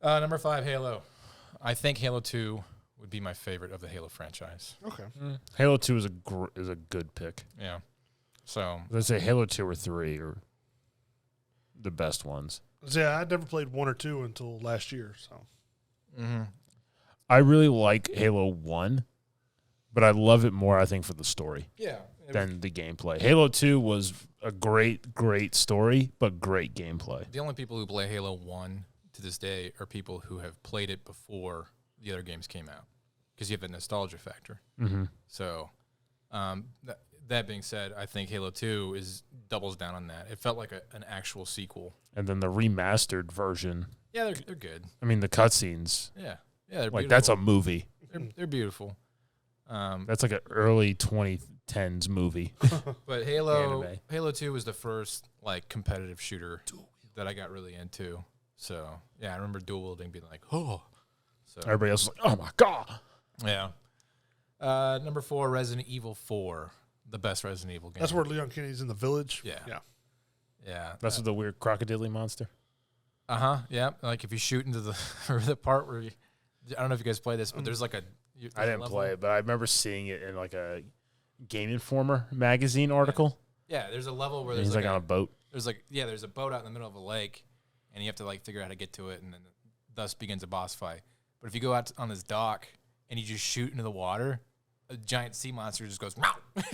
Number 5, Halo. I think Halo 2 would be my favorite of the Halo franchise. Okay. Halo 2 is a good pick. Yeah. So Let's say Halo 2 or 3 are the best ones. Yeah, I never played 1 or 2 until last year. So I really like Halo 1, but I love it more, I think, for the story than the gameplay. Halo 2 was a great story, but great gameplay. The only people who play Halo 1 to this day are people who have played it before the other games came out, because you have a nostalgia factor. Mm-hmm. So that being said, I think Halo 2 doubles down on that. It felt like an actual sequel. And then the remastered version. Yeah, they're good. I mean, the cutscenes. Yeah, they're like beautiful. that's a movie. They're beautiful. That's like an early 2010s movie. But Halo 2 was the first like competitive shooter that I got really into. So yeah, I remember dual wielding being like, oh. So Everybody else was like, oh my god. yeah. Number 4, Resident Evil 4, the best Resident Evil game. that's where Leon Kennedy's in the village. Yeah. Yeah. That's with the weird crocodile monster. Yeah. Like if you shoot into the part where I don't know if you guys play this, but there's like I didn't play it, but I remember seeing it in like a Game Informer magazine article. Yeah, there's a level where He's like on a boat. There's a boat out in the middle of a lake, and you have to like figure out how to get to it, and then thus begins a boss fight. But if you go out on this dock and you just shoot into the water, a giant sea monster just goes,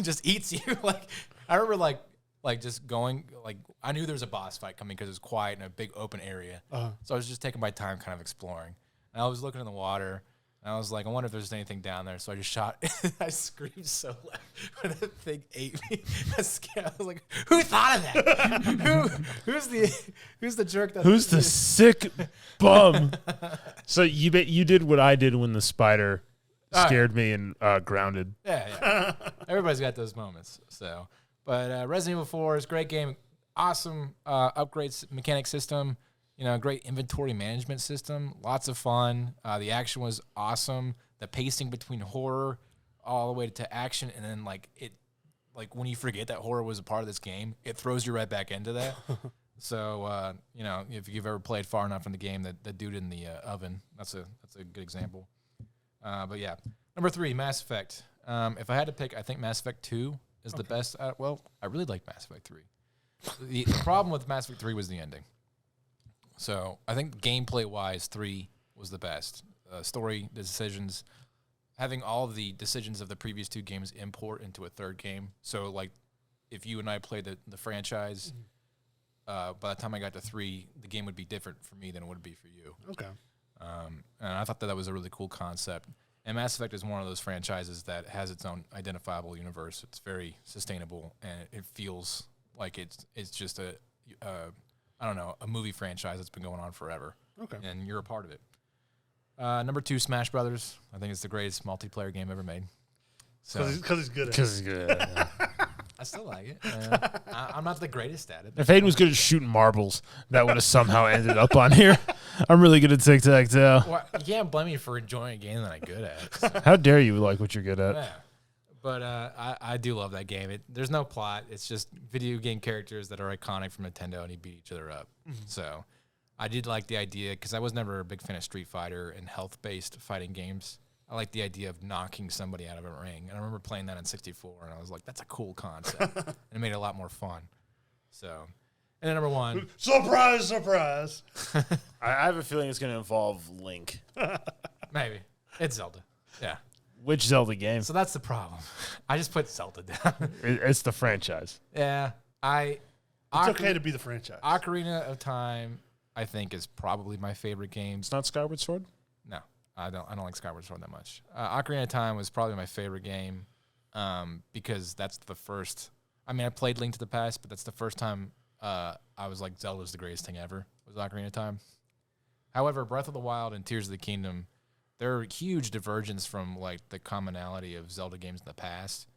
just eats you. Like I remember like just going, like I knew there was a boss fight coming because it was quiet in a big open area. So I was just taking my time kind of exploring. And I was looking in the water, and I was like, I wonder if there's anything down there. So I just shot. I screamed so loud when that thing ate me. I was scared. I was like, who thought of that? Who's the jerk? Who's the sick bum? So you did what I did when the spider scared me and grounded. Yeah. Everybody's got those moments. So, but Resident Evil 4 is a great game. Awesome upgrades mechanic system. Great inventory management system. Lots of fun. The action was awesome. The pacing between horror all the way to action, and then like it like when you forget that horror was a part of this game, it throws you right back into that. So if you've ever played far enough in the game, that dude in the oven, that's a good example. But yeah, number 3, Mass Effect. If I had to pick, I think Mass Effect 2 is the best. Well, I really like Mass Effect 3. The problem with Mass Effect 3 was the ending. So I think gameplay-wise, 3 was the best. Story, the decisions, having all of the decisions of the previous 2 games import into a third game. So, like, if you and I played the franchise, by the time I got to 3, the game would be different for me than it would be for you. Okay. And I thought that was a really cool concept. And Mass Effect is one of those franchises that has its own identifiable universe. It's very sustainable, and it feels like it's just a movie franchise that's been going on forever. Okay. And you're a part of it. Number 2, Smash Brothers. I think it's the greatest multiplayer game ever made. Because he's good at it. Because he's good at it. I still like it. I'm not the greatest at it. If Hayden was good at shooting marbles, that would have somehow ended up on here. I'm really good at tic-tac-toe. Well, you can't blame me for enjoying a game that I'm good at. So. How dare you like what you're good at? Yeah. But I do love that game. There's no plot. It's just video game characters that are iconic from Nintendo, and you beat each other up. Mm-hmm. So I did like the idea, because I was never a big fan of Street Fighter and health-based fighting games. I like the idea of knocking somebody out of a ring. And I remember playing that in 64, and I was like, that's a cool concept. And it made it a lot more fun. So, and then number 1. Surprise, surprise. I have a feeling it's going to involve Link. Maybe. It's Zelda. Yeah. Which Zelda game? So that's the problem. I just put Zelda down. It's the franchise. Yeah. It's okay to be the franchise. Ocarina of Time, I think, is probably my favorite game. It's not Skyward Sword? No. I don't like Skyward Sword that much. Ocarina of Time was probably my favorite game because that's the first. I mean, I played Link to the Past, but that's the first time I was like, Zelda's the greatest thing ever, was Ocarina of Time. However, Breath of the Wild and Tears of the Kingdom, they're a huge divergence from like the commonality of Zelda games in the past.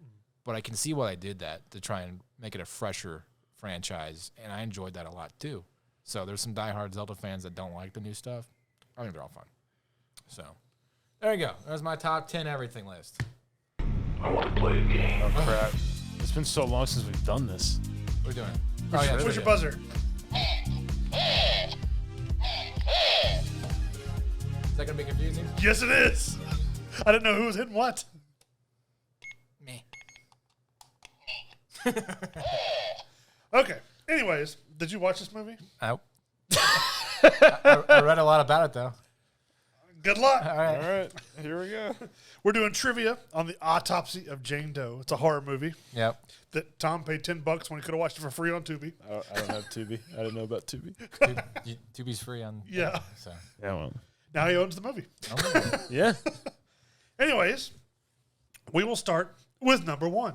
But I can see why I did that, to try and make it a fresher franchise, and I enjoyed that a lot too. So there's some diehard Zelda fans that don't like the new stuff. I think they're all fun. So, there you go. There's my top 10 everything list. I want to play a game. Oh, crap. It's been so long since we've done this. What are we doing? Where's your buzzer? Is that going to be confusing? Yes, it is. I didn't know who was hitting what. Me. Okay. Anyways, did you watch this movie? I read a lot about it, though. Good luck. All right. All right. Here we go. We're doing trivia on the autopsy of Jane Doe. It's a horror movie Yep. that Tom paid $10 when he could have watched it for free on Tubi. I don't have Tubi. I didn't know about Tubi. Tubi's free on. Yeah. So. Yeah, well. Now he owns the movie. Oh, Yeah. Anyways, we will start with number 1.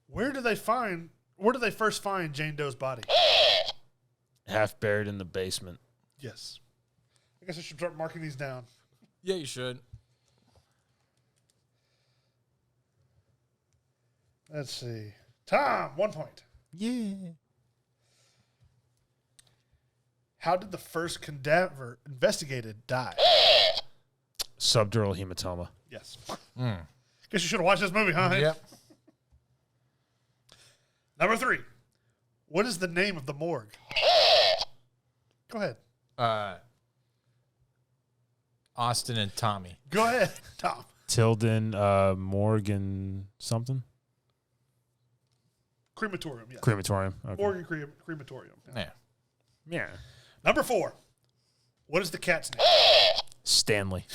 Where do they first find Jane Doe's body? Half buried in the basement. Yes. I guess I should start marking these down. yeah, you should. Let's see. Tom, 1 point. Yeah. How did the first cadaver investigated die? Subdural hematoma. Yes. Mm. Guess you should have watched this movie, huh? Yep. Number 3. What is the name of the morgue? Go ahead. Austin and Tommy. Go ahead, Tom. Tilden, Morgan, something? Crematorium, yes. Crematorium. Okay. Oregon Crematorium. Yeah. Yeah. Number 4. What is the cat's name? Stanley.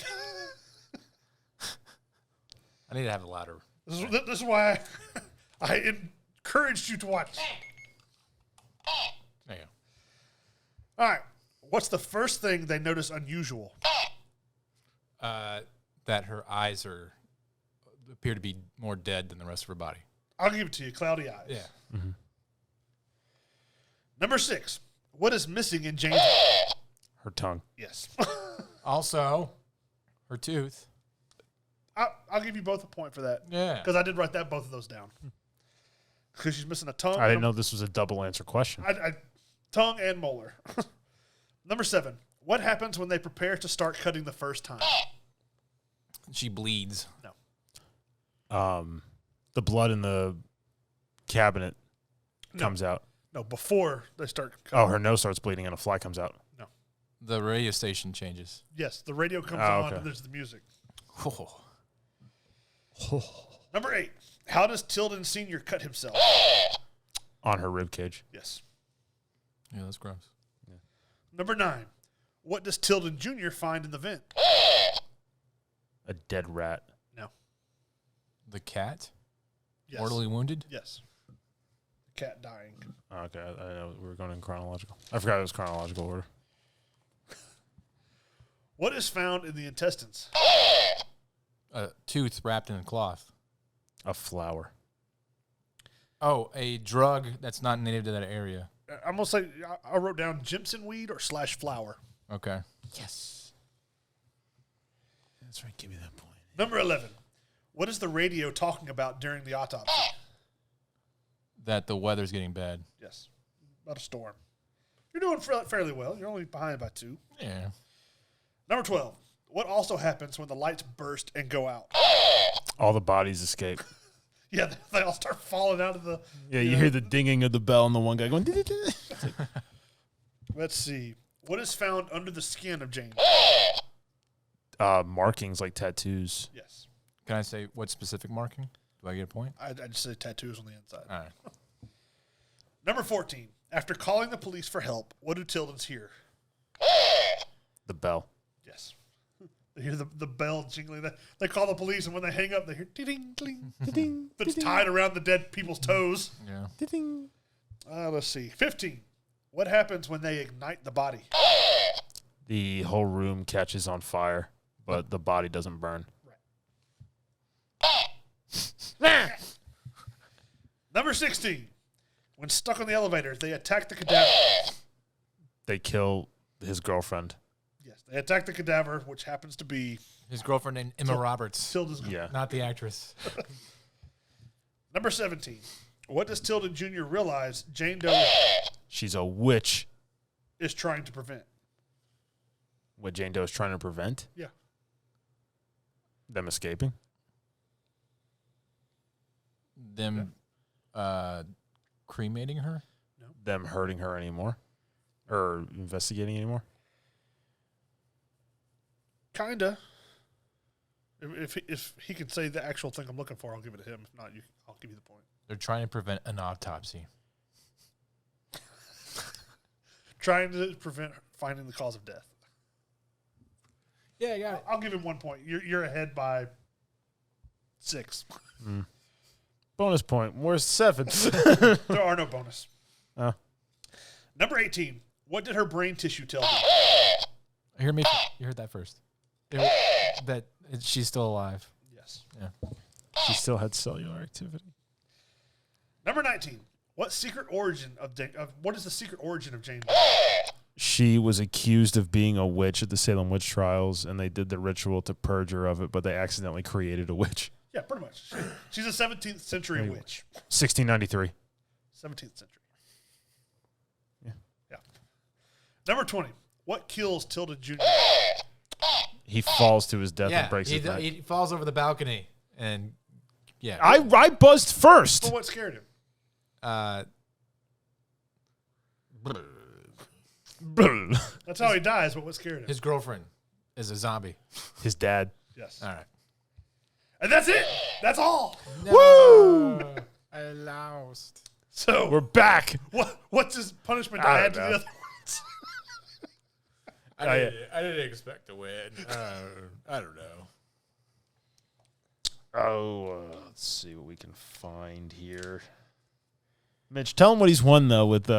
I need to have a louder. This is why I encouraged you to watch. There you All right. What's the first thing they notice unusual? go. That her eyes appear to be more dead than the rest of her body. I'll give it to you. Cloudy eyes. Yeah. Mm-hmm. Number 6. What is missing in Jane's? Her tongue. Yes. Also, her tooth. I'll give you both a point for that. Yeah. Because I did write both of those down. Because she's missing a tongue. I didn't know this was a double answer question. Tongue and molar. Number 7. What happens when they prepare to start cutting the first time? She bleeds. No. The blood in the cabinet No. comes out. No, before they start. Oh, her nose starts bleeding and a fly comes out. The radio station changes. Yes, the radio comes Oh, on okay. and there's the music. Oh. Number 8. How does Tilden Sr. cut himself? On her rib cage. Yes. Yeah, that's gross. Number 9. What does Tilden Jr. find in the vent? A dead rat. No. The cat? Yes. Mortally wounded? Yes. The cat dying. Okay, I know we were going in chronological. I forgot it was chronological order. What is found in the intestines? A tooth wrapped in a cloth. A flower. Oh, a drug that's not native to that area. I'm going to say, I wrote down Jimson weed or / flower. Okay. Yes. That's right. Give me that point. Number 11. What is the radio talking about during the autopsy? That the weather's getting bad. Yes. About a storm. You're doing fairly well. You're only behind by 2. Yeah. Number 12. What also happens when the lights burst and go out? All the bodies escape. Yeah, they all start falling out of the... Yeah, you hear the dinging of the bell and the one guy going... Let's see. What is found under the skin of Jane? Markings like tattoos. Yes. Can I say what specific marking? Do I get a point? I just say tattoos on the inside. All right. Number 14. After calling the police for help, what do Tildens hear? The bell. Yes. They hear the bell jingling. They call the police, and when they hang up, they hear ding, ding, ding. That's tied around the dead people's toes. Yeah. Let's see. 15. What happens when they ignite the body? The whole room catches on fire, but the body doesn't burn. Number 16. When stuck on the elevator, they attack the cadaver. They kill his girlfriend. Yes, they attack the cadaver, which happens to be His girlfriend named Emma Roberts. Tilden's. Yeah. Not the actress. Number 17. What does Tilden Jr. realize Jane Doe She's a witch. is trying to prevent? What Jane Doe is trying to prevent? Yeah. Them escaping? Them cremating her? Them hurting her anymore? Or investigating anymore? Kinda. If he could say the actual thing I'm looking for, I'll give it to him. If not, I'll give you the point. They're trying to prevent an autopsy. Trying to prevent finding the cause of death. Yeah, I got it. I'll give him 1 point. You're ahead by 6. Bonus point. Where's 7? There are no bonus. Oh. Number 18. What did her brain tissue tell you? You heard that first. She's still alive. Yes. Yeah. She still had cellular activity. Number 19. What is the secret origin of Jane Doe? She was accused of being a witch at the Salem witch trials, and they did the ritual to purge her of it, but they accidentally created a witch. Yeah, pretty much. She's a 17th century witch. 1693. 17th century. Yeah. Yeah. Number 20. What kills Tilden Jr.? He falls to his death and breaks his neck. he falls over the balcony and I buzzed first. But what scared him? That's how he dies, but what scared him? His girlfriend is a zombie. His dad. Yes. All right. And that's it. That's all. Woo! I lost. So We're back. what's his punishment to I add don't to the know. other ones? I didn't expect to win. I don't know. Oh, let's see what we can find here. Mitch, tell him what he's won, though, with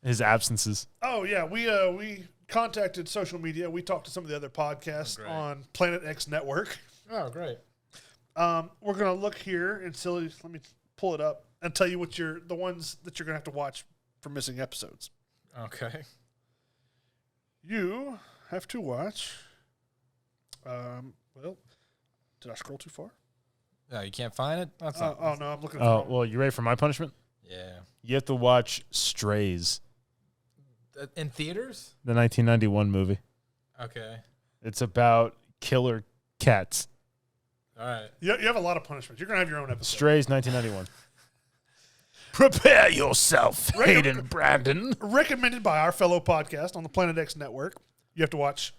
his absences. Oh yeah, we contacted social media. We talked to some of the other podcasts on Planet X Network. Oh, great. We're gonna look here and let me pull it up and tell you the ones that you're gonna have to watch for missing episodes. Okay. You have to watch. Well, did I scroll too far? You can't find it? That's not. Oh no, I'm looking. Oh, well, you ready for my punishment? Yeah. You have to watch Strays, In theaters? the 1991 movie. Okay. It's about killer cats. All right. You have a lot of punishments. You're gonna have your own episode. Strays, 1991. Prepare yourself, Hayden Brandon. Recommended by our fellow podcast on the Planet X network. You have to watch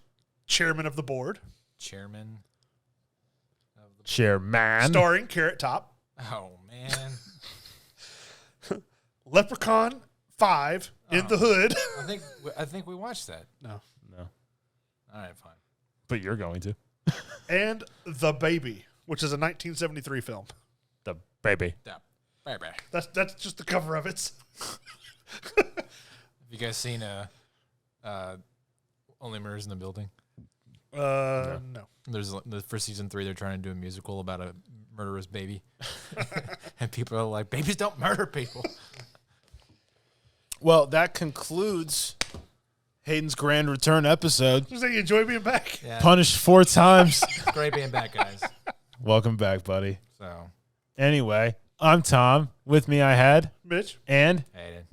Chairman of the Board. Chairman. Chairman. Starring Carrot Top. Oh, man. Leprechaun 5 in the Hood. I think we watched that. No. No. All right, fine. But you're going to. And The Baby, which is a 1973 film. The baby. Yeah. Baby. That's just the cover of it. Have you guys seen Only Murders in the Building? No. There's for season 3, they're trying to do a musical about a murderous baby, and people are like, "Babies don't murder people." Well, that concludes Hayden's Grand Return episode. Just say you enjoy being back. Yeah, Punished 4 times. it's great being back, guys. Welcome back, buddy. So, Anyway, I'm Tom. With me, I had Mitch. and Hayden.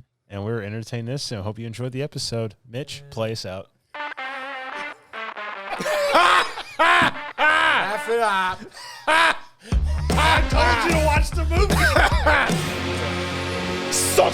we were entertained this. So, hope you enjoyed the episode. Mitch, play us out. Laugh it up. I told you to watch the movie. Suck.